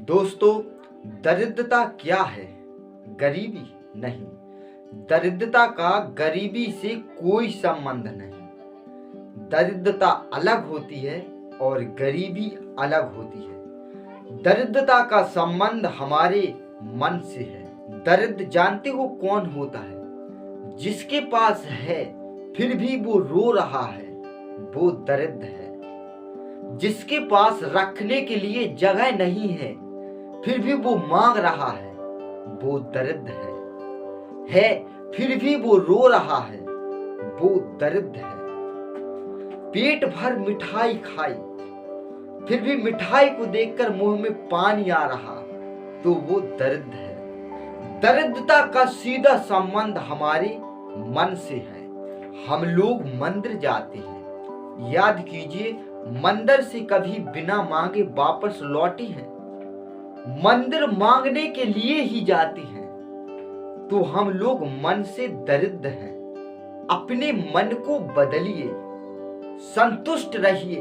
दोस्तों, दरिद्रता क्या है? गरीबी नहीं। दरिद्रता का गरीबी से कोई संबंध नहीं। दरिद्रता अलग होती है और गरीबी अलग होती है। दरिद्रता का संबंध हमारे मन से है। दरिद्र जानते हो कौन होता है? जिसके पास है फिर भी वो रो रहा है, वो दरिद्र है। जिसके पास रखने के लिए जगह नहीं है फिर भी वो मांग रहा है, वो दरिद्र है फिर भी वो रो रहा है, वो दरिद्र है। पेट भर मिठाई खाई फिर भी मिठाई को देखकर मुंह में पानी आ रहा, तो वो दरिद्र है। दरिद्रता का सीधा संबंध हमारे मन से है। हम लोग मंदिर जाते हैं, याद कीजिए मंदिर से कभी बिना मांगे वापस लौटे हैं? मंदिर मांगने के लिए ही जाते हैं। तो हम लोग मन से दरिद्र हैं। अपने मन को बदलिए, संतुष्ट रहिए।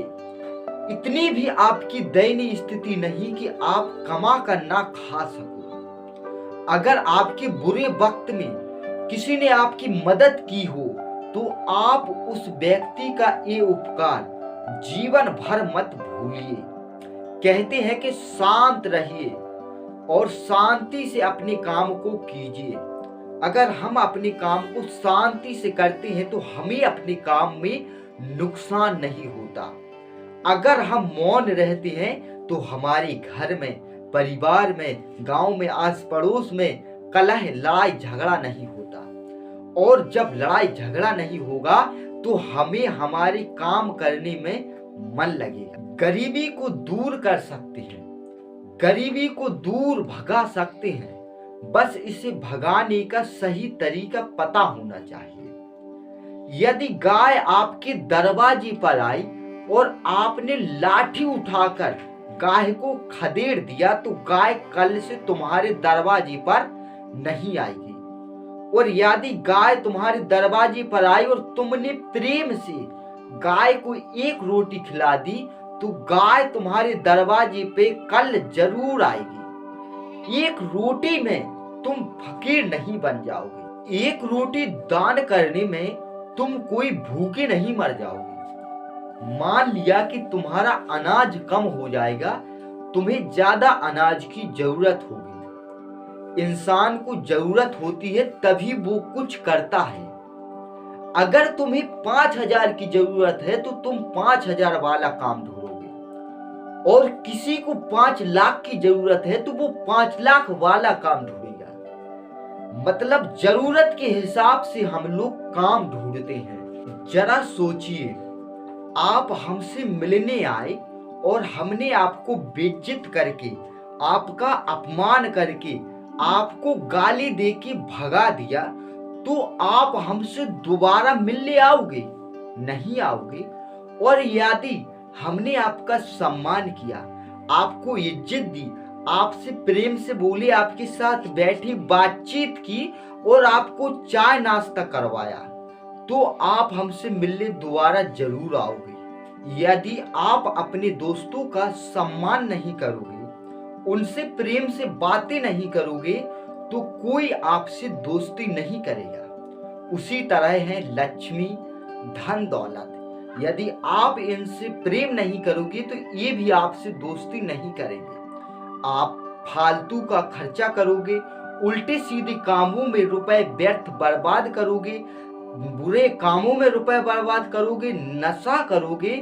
इतनी भी आपकी दयनीय स्थिति नहीं कि आप कमा कर ना खा सको। अगर आपके बुरे वक्त में किसी ने आपकी मदद की हो तो आप उस व्यक्ति का ये उपकार जीवन भर मत भूलिए। कहते हैं कि शांत रहिए और शांति से अपने काम को कीजिए। अगर हम अपने काम को शांति से करते हैं तो हमें अपने काम में नुकसान नहीं होता। अगर हम मौन रहते हैं तो हमारे घर में, परिवार में, गांव में, आस पड़ोस में कलह, लड़ाई झगड़ा नहीं होता। और जब लड़ाई झगड़ा नहीं होगा तो हमें हमारे काम करने में मन लगेगा। गरीबी को दूर कर सकते हैं, गरीबी को दूर भगा सकते हैं। बस इसे भगाने का सही तरीका पता होना चाहिए। यदि गाय आपके दरवाजे पर आई और आपने लाठी उठाकर गाय को खदेड़ दिया तो गाय कल से तुम्हारे दरवाजे पर नहीं आएगी। और यदि गाय तुम्हारे दरवाजे पर आई और तुमने प्रेम से गाय को एक रोटी खिला दी तो गाय तुम्हारे दरवाजे पे कल जरूर आएगी। एक रोटी में तुम फकीर नहीं बन जाओगे। एक रोटी दान करने में तुम कोई भूखे नहीं मर जाओगे। मान लिया कि तुम्हारा अनाज कम हो जाएगा, तुम्हें ज्यादा अनाज की जरूरत होगी। इंसान को जरूरत होती है तभी वो कुछ करता है। अगर तुम्हें 5,000 की जरूरत है तो तुम 5,000 वाला काम ढूंढोगे, और किसी को 5 लाख की जरूरत है तो वो 5 लाख वाला काम ढूंढेगा। मतलब जरूरत के हिसाब से हम लोग काम ढूंढते हैं। जरा सोचिए, आप हमसे मिलने आए और हमने आपको बेइज्जत करके, आपका अपमान करके, आपको गाली देके भगा दिया तो आप हमसे दोबारा मिलने आओगे? नहीं आओगे। और यदि हमने आपका सम्मान किया, आपको इज्जत दी, आपसे प्रेम से बोले, आपके साथ बैठी बातचीत की और आपको चाय नाश्ता करवाया तो आप हमसे मिलने दोबारा जरूर आओगे। यदि आप अपने दोस्तों का सम्मान नहीं करोगे, उनसे प्रेम से बातें नहीं करोगे तो कोई आपसे दोस्ती नहीं करेगा। उसी तरह है लक्ष्मी, धन, दौलत। यदि आप इनसे प्रेम नहीं करोगे तो ये भी आपसे दोस्ती नहीं करेंगे। आप फालतू का खर्चा करोगे, उल्टे सीधे कामों में रुपए व्यर्थ बर्बाद करोगे, बुरे कामों में रुपए बर्बाद करोगे, नशा करोगे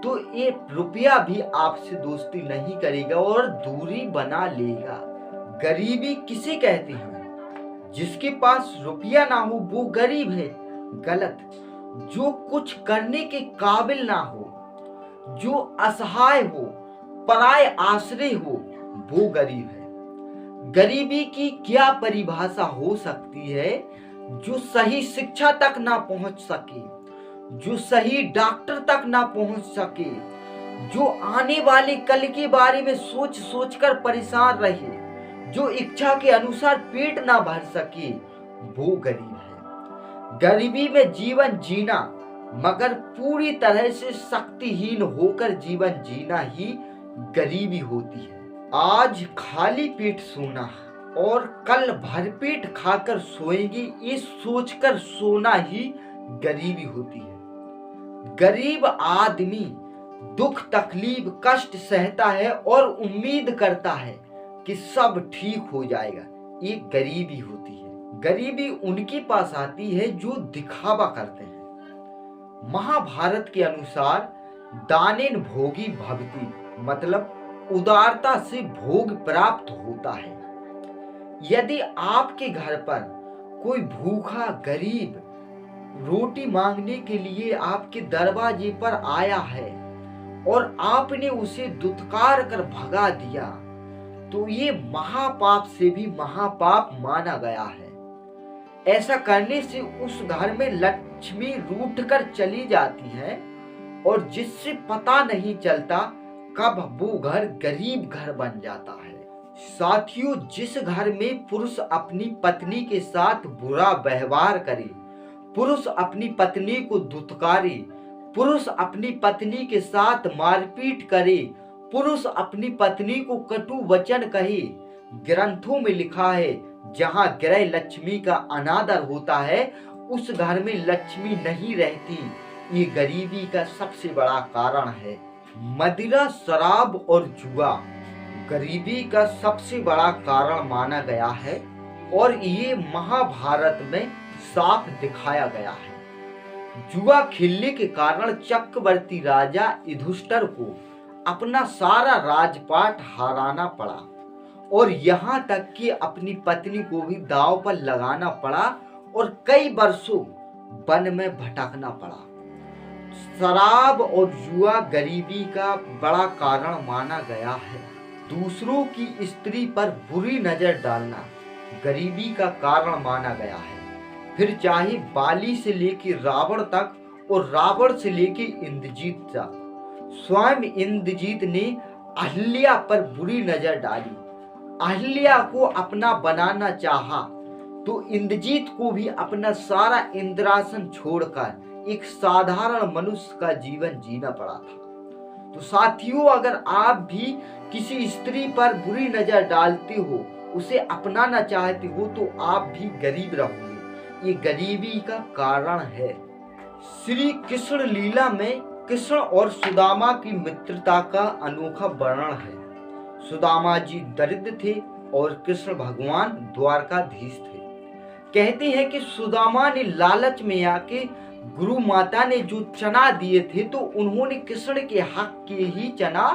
तो ये रुपया भी आपसे दोस्ती नहीं करेगा और दूरी बना लेगा। गरीबी किसे कहते हैं? जिसके पास रुपया ना हो वो गरीब है। गलत। जो कुछ करने के काबिल ना हो, जो असहाय हो, पराये आश्रय हो, वो गरीब है। गरीबी की क्या परिभाषा हो सकती है? जो सही शिक्षा तक ना पहुंच सके, जो सही डॉक्टर तक ना पहुंच सके, जो आने वाले कल के बारे में सोच सोच कर परेशान रहे, जो इच्छा के अनुसार पेट ना भर सके, वो गरीब है। गरीबी में जीवन जीना, मगर पूरी तरह से शक्तिहीन होकर जीवन जीना ही गरीबी होती है। आज खाली पेट सोना और कल भरपेट खाकर सोएंगे, ये सोचकर सोना ही गरीबी होती है। गरीब आदमी दुख तकलीफ कष्ट सहता है और उम्मीद करता है कि सब ठीक हो जाएगा, ये गरीबी होती है। गरीबी उनके पास आती है जो दिखावा करते हैं। महाभारत के अनुसार दानेन भोगी भवति, मतलब उदारता से भोग प्राप्त होता है। यदि आपके घर पर कोई भूखा गरीब रोटी मांगने के लिए आपके दरवाजे पर आया है और आपने उसे दुत्कार कर भगा दिया, तो ये महापाप से भी महापाप माना गया है। ऐसा करने से उस घर में लक्ष्मी रूठ कर चली जाती है और जिससे पता नहीं चलता कब वो घर गरीब घर बन जाता है। साथियों, जिस घर में पुरुष अपनी पत्नी के साथ बुरा व्यवहार करे, पुरुष अपनी पत्नी को धुतकारे, पुरुष अपनी पत्नी के साथ मारपीट करे, पुरुष अपनी पत्नी को कटु वचन कहे, ग्रंथों में लिखा है जहां गृह लक्ष्मी का अनादर होता है उस घर में लक्ष्मी नहीं रहती। ये गरीबी का सबसे बड़ा कारण है। मदिरा शराब और जुआ गरीबी का सबसे बड़ा कारण माना गया है और ये महाभारत में साफ दिखाया गया है। जुआ खेलने के कारण चक्रवर्ती राजा युधिष्ठिर को अपना सारा राजपाट हाराना पड़ा और यहाँ तक कि अपनी पत्नी को भी दांव पर लगाना पड़ा और कई वर्षों वन में भटकना पड़ा। शराब और जुआ गरीबी का बड़ा कारण माना गया है। दूसरों की स्त्री पर बुरी नजर डालना गरीबी का कारण माना गया है। फिर चाहे बाली से लेकर रावण तक और रावण से लेकर इंद्रजीत तक, स्वयं इंद्रजीत ने अहल्या पर बुरी नजर डाली, अहल्या को अपना बनाना चाहा तो इंद्रजीत को भी अपना सारा इंद्रासन छोड़कर एक साधारण मनुष्य का जीवन जीना पड़ा था। तो साथियों, अगर आप भी किसी स्त्री पर बुरी नजर डालते हो, उसे अपनाना चाहते हो, तो आप भी गरीब रहोगे। ये गरीबी का कारण है। श्री कृष्ण लीला में कृष्ण और सुदामा की मित्रता का अनोखा वर्णन है। सुदामा जी दरिद्र थे और कृष्ण भगवान द्वारकाधीश थे। कहते हैं कि सुदामा ने लालच में आके गुरु माता ने जो चना दिए थे तो उन्होंने कृष्ण के हक के ही चना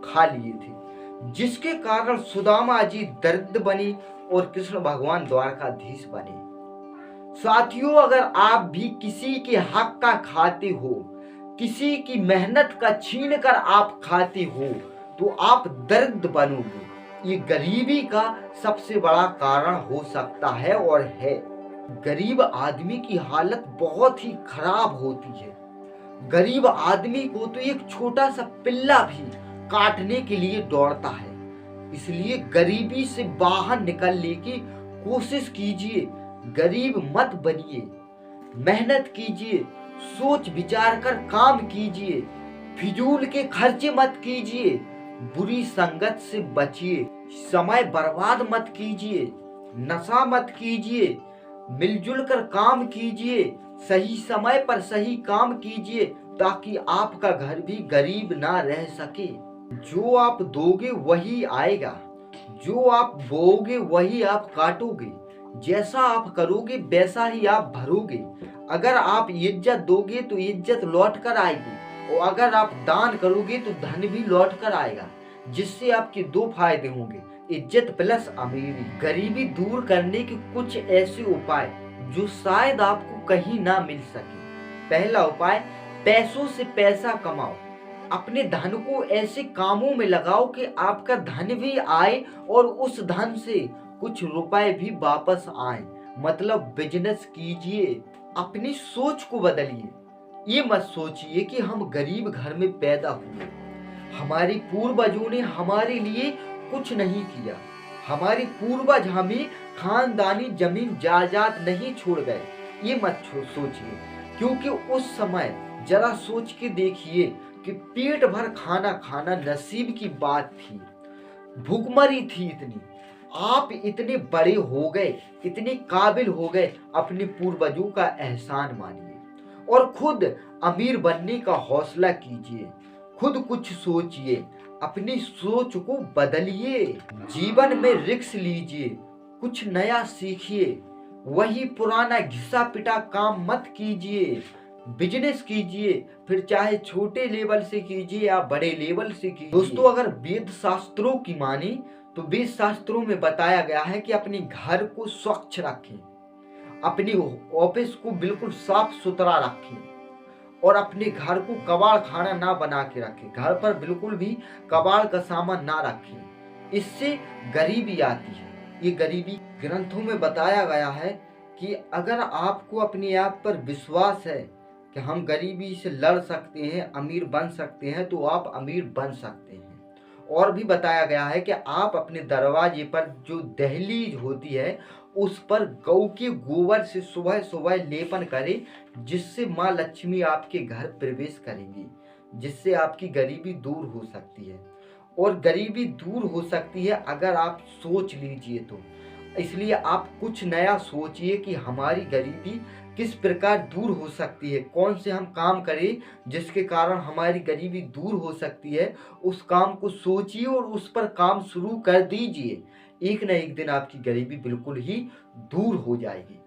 खा लिए थे, जिसके कारण सुदामा जी दरिद्र बनी और कृष्ण भगवान द्वारकाधीश बने। साथियों, अगर आप भी किसी के हक का खाते हो, किसी की मेहनत का छीन कर आप खाते हो, तो आप दरिद्र बनोगे। ये गरीबी का सबसे बड़ा कारण हो सकता है और है। गरीब आदमी की हालत बहुत ही खराब होती है। गरीब आदमी को तो एक छोटा सा पिल्ला भी काटने के लिए दौड़ता है। इसलिए गरीबी से बाहर निकलने की कोशिश कीजिए। गरीब मत बनिए, मेहनत कीजिए, सोच विचार कर काम कीजिए, फिजूल के खर्चे मत कीजिए, बुरी संगत से बचिए, समय बर्बाद मत कीजिए, नशा मत कीजिए, मिलजुल कर काम कीजिए, सही समय पर सही काम कीजिए ताकि आपका घर भी गरीब ना रह सके। जो आप दोगे वही आएगा, जो आप बोओगे वही आप काटोगे, जैसा आप करोगे वैसा ही आप भरोगे। अगर आप इज्जत दोगे तो इज्जत लौट कर आएगी और अगर आप दान करोगे तो धन भी लौट कर आएगा, जिससे आपके दो फायदे होंगे, इज्जत प्लस अमीरी। गरीबी दूर करने के कुछ ऐसे उपाय जो शायद आपको कहीं ना मिल सके। पहला उपाय, पैसों से पैसा कमाओ। अपने धन को ऐसे कामों में लगाओ कि आपका धन भी आए और उस धन से कुछ रुपए भी वापस आए। मतलब बिजनेस कीजिए। अपनी सोच को बदलिए। ये मत सोचिए कि हम गरीब घर में पैदा हुए, हमारे पूर्वजों ने हमारे लिए कुछ नहीं किया, हमारे पूर्वज हमें खानदानी जमीन जायदाद नहीं छोड़ गए। ये मत सोचिए, क्योंकि उस समय जरा सोच के देखिए कि पेट भर खाना खाना नसीब की बात थी। भूखमरी थी इतनी। आप इतने बड़े हो गए, इतने काबिल हो गए, अपने पूर्वजों का एहसान मानिए और खुद अमीर बनने का हौसला कीजिए। खुद कुछ सोचिए, अपनी सोच को बदलिए, जीवन में रिस्क लीजिए, कुछ नया सीखिए। वही पुराना घिसा पिटा काम मत कीजिए। बिजनेस कीजिए, फिर चाहे छोटे लेवल से कीजिए या बड़े लेवल से कीजिए। दोस्तों, अगर वेद शास्त्रों की माने तो वेद शास्त्रों में बताया गया है कि अपने घर को स्वच्छ रखें, अपनी ऑफिस को बिल्कुल साफ सुथरा रखें और अपने घर को कबाड़ खाना ना बना के रखें। घर पर बिल्कुल भी कबाड़ का सामान ना रखें, इससे गरीबी आती है। ये गरीबी ग्रंथों में बताया गया है कि अगर आपको अपने आप पर विश्वास है कि हम गरीबी से लड़ सकते हैं, अमीर बन सकते हैं, तो आप अमीर बन सकते हैं। और भी बताया गया है कि आप अपने दरवाजे पर जो दहलीज होती है उस पर गौ के गोबर से सुबह सुबह लेपन करें, जिससे माँ लक्ष्मी आपके घर प्रवेश करेंगी, जिससे आपकी गरीबी दूर हो सकती है। और गरीबी दूर हो सकती है अगर आप सोच लीजिए तो। इसलिए आप कुछ नया सोचिए कि हमारी गरीबी किस प्रकार दूर हो सकती है, कौन से हम काम करें जिसके कारण हमारी गरीबी दूर हो सकती है। उस काम को सोचिए और उस पर काम शुरू कर दीजिए। एक न एक दिन आपकी गरीबी बिल्कुल ही दूर हो जाएगी।